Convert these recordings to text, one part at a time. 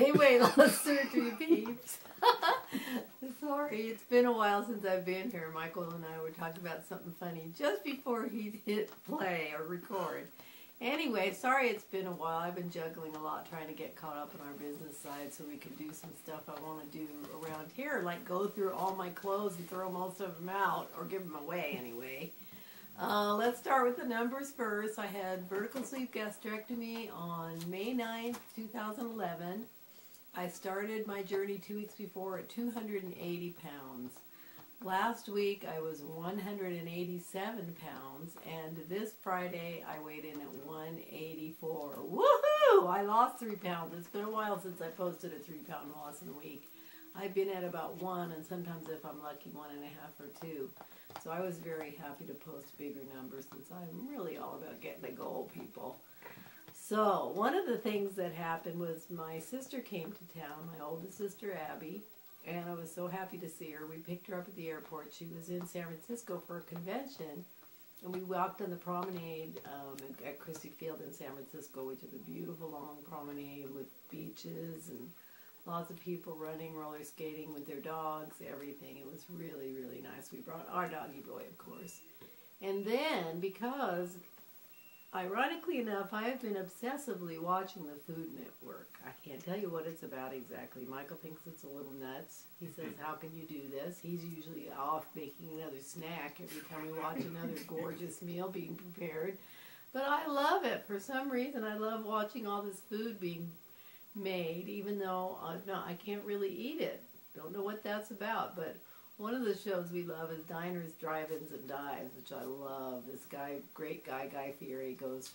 Hey, weight loss surgery peeps. Sorry, it's been a while since I've been here. Michael and I were talking about something funny just before he hit play or record. Anyway, sorry it's been a while. I've been juggling a lot trying to get caught up on our business side so we can do some stuff I want to do around here, like go through all my clothes and throw most of them out, or give them away anyway. Let's start with the numbers first. I had vertical sleeve gastrectomy on May 9th, 2011. I started my journey 2 weeks before at 280 pounds. Last week I was 187 pounds, and this Friday I weighed in at 184. Woohoo! I lost 3 pounds. It's been a while since I posted a 3-pound loss in a week. I've been at about 1, and sometimes if I'm lucky, 1.5 or 2. So I was very happy to post bigger numbers since I'm really all about getting a goal, people. So one of the things that happened was my sister came to town, my oldest sister Abby, and I was so happy to see her. We picked her up at the airport. She was in San Francisco for a convention, and we walked on the promenade at Christie Field in San Francisco, which is a beautiful long promenade with beaches and lots of people running, roller skating with their dogs, everything. It was really, really nice. We brought our doggy boy, of course. And then, because, ironically enough, I have been obsessively watching the Food Network. I can't tell you what it's about exactly. Michael thinks it's a little nuts. He says, how can you do this? He's usually off making another snack every time we watch another gorgeous meal being prepared. But I love it. For some reason, I love watching all this food being made, even though I can't really eat it. Don't know what that's about, but one of the shows we love is Diners, Drive-Ins, and Dives, which I love. This guy, great guy, Guy Fieri, goes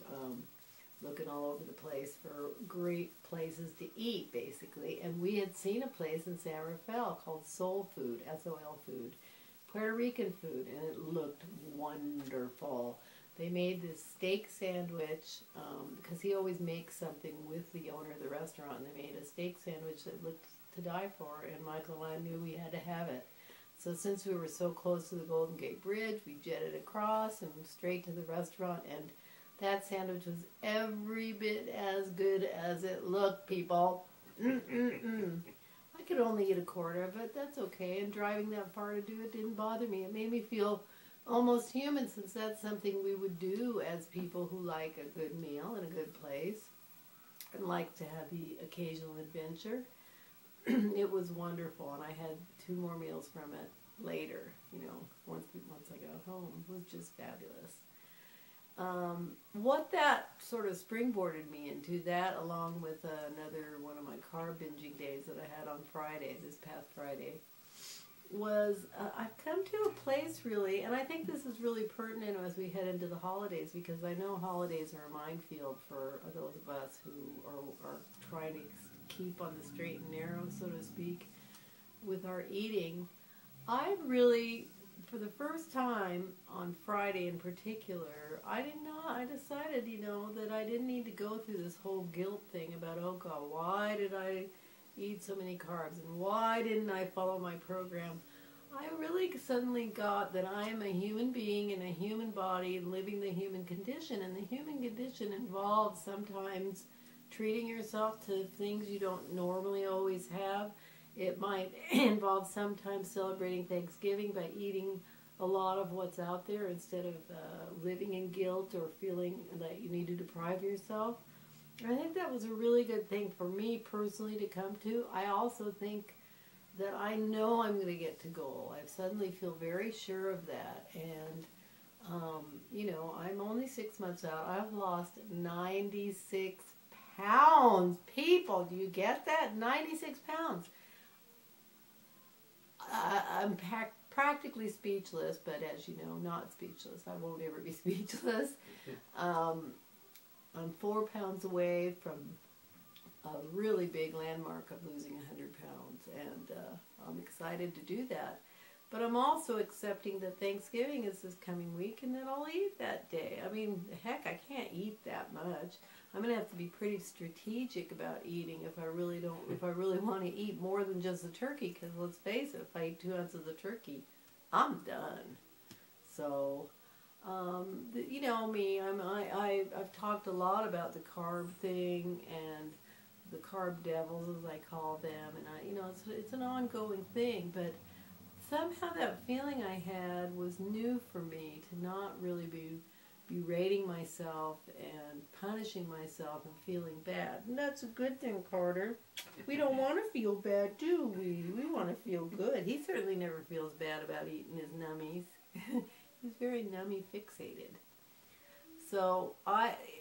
looking all over the place for great places to eat, basically. And we had seen a place in San Rafael called Soul Food, S-O-L Food, Puerto Rican food, and it looked wonderful. They made this steak sandwich, because he always makes something with the owner of the restaurant, and they made a steak sandwich that looked to die for, and Michael and I knew we had to have it. So since we were so close to the Golden Gate Bridge, we jetted across and straight to the restaurant, and that sandwich was every bit as good as it looked, people. I could only eat a quarter of it, that's okay, and driving that far to do it didn't bother me. It made me feel almost human, since that's something we would do as people who like a good meal in a good place and like to have the occasional adventure. It was wonderful, and I had 2 more meals from it later, you know, once I got home. It was just fabulous. What that sort of springboarded me into, that along with another one of my carb binging days that I had on Friday, this past Friday, was I've come to a place really, and I think this is really pertinent as we head into the holidays, because I know holidays are a minefield for those of us who are trying to keep on the straight and narrow, so to speak, with our eating. I really, for the first time on Friday in particular, I decided, you know, that I didn't need to go through this whole guilt thing about, oh God, why did I eat so many carbs, and why didn't I follow my program? I really suddenly got that I am a human being in a human body living the human condition, and the human condition involves sometimes treating yourself to things you don't normally always have. It might involve sometimes celebrating Thanksgiving by eating a lot of what's out there instead of living in guilt or feeling that you need to deprive yourself. I think that was a really good thing for me personally to come to. I also think that I know I'm going to get to goal. I suddenly feel very sure of that. And, you know, I'm only 6 months out. I've lost 96 pounds. People, do you get that? 96 pounds. I'm practically speechless, but as you know, not speechless. I won't ever be speechless. I'm 4 pounds away from a really big landmark of losing 100 pounds, and I'm excited to do that. But I'm also accepting that Thanksgiving is this coming week, and that I'll eat that day. I mean, heck, I can't eat that much. I'm going to have to be pretty strategic about eating if I really want to eat more than just the turkey, because let's face it, if I eat 2 ounces of turkey, I'm done. So, you know me, I've talked a lot about the carb thing, and the carb devils, as I call them, and you know, it's an ongoing thing. But somehow that feeling I had was new for me, to not really be berating myself and punishing myself and feeling bad. And that's a good thing, Carter. We don't want to feel bad, do we? We want to feel good. He certainly never feels bad about eating his nummies. He's very nummy fixated. So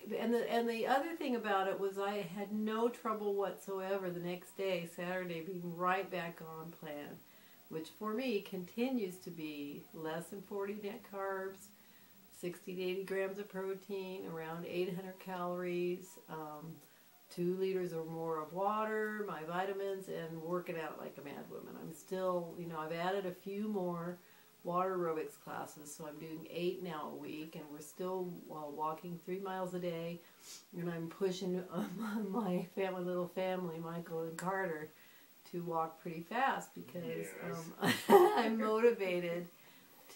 the other thing about it was I had no trouble whatsoever the next day, Saturday, being right back on plan, which for me continues to be less than 40 net carbs, 60 to 80 grams of protein, around 800 calories, 2 liters or more of water, my vitamins, and working out like a mad woman. I'm still, you know, I've added a few more water aerobics classes, so I'm doing 8 now a week, and we're still walking 3 miles a day, and I'm pushing my little family, Michael and Carter, to walk pretty fast because I'm motivated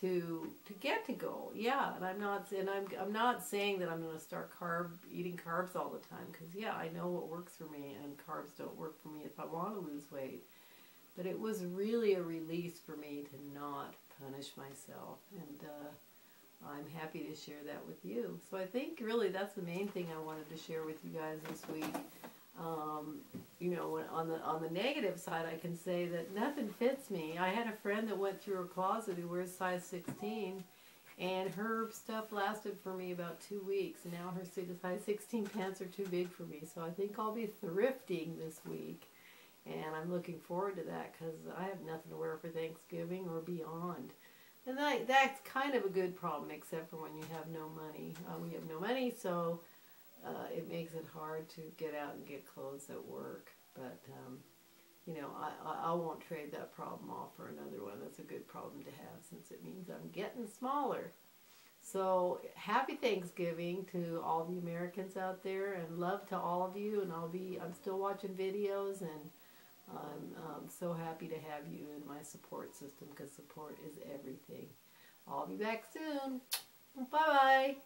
to get to goal. Yeah, and I'm not saying that I'm going to start eating carbs all the time, because yeah, I know what works for me, and carbs don't work for me if I want to lose weight. But it was really a release for me to not punish myself, and I'm happy to share that with you. So I think really that's the main thing I wanted to share with you guys this week. You know, on the negative side, I can say that nothing fits me. I had a friend that went through her closet who wears size 16, and her stuff lasted for me about 2 weeks, and now her size 16 pants are too big for me. So I think I'll be thrifting this week, and I'm looking forward to that because I have nothing to wear for Thanksgiving or beyond. And that's kind of a good problem, except for when you have no money. We have no money, so it makes it hard to get out and get clothes at work. But, you know, I won't trade that problem off for another one. That's a good problem to have, since it means I'm getting smaller. So happy Thanksgiving to all the Americans out there, and love to all of you. And I'm still watching videos, and I'm so happy to have you in my support system, because support is everything. I'll be back soon. Bye-bye.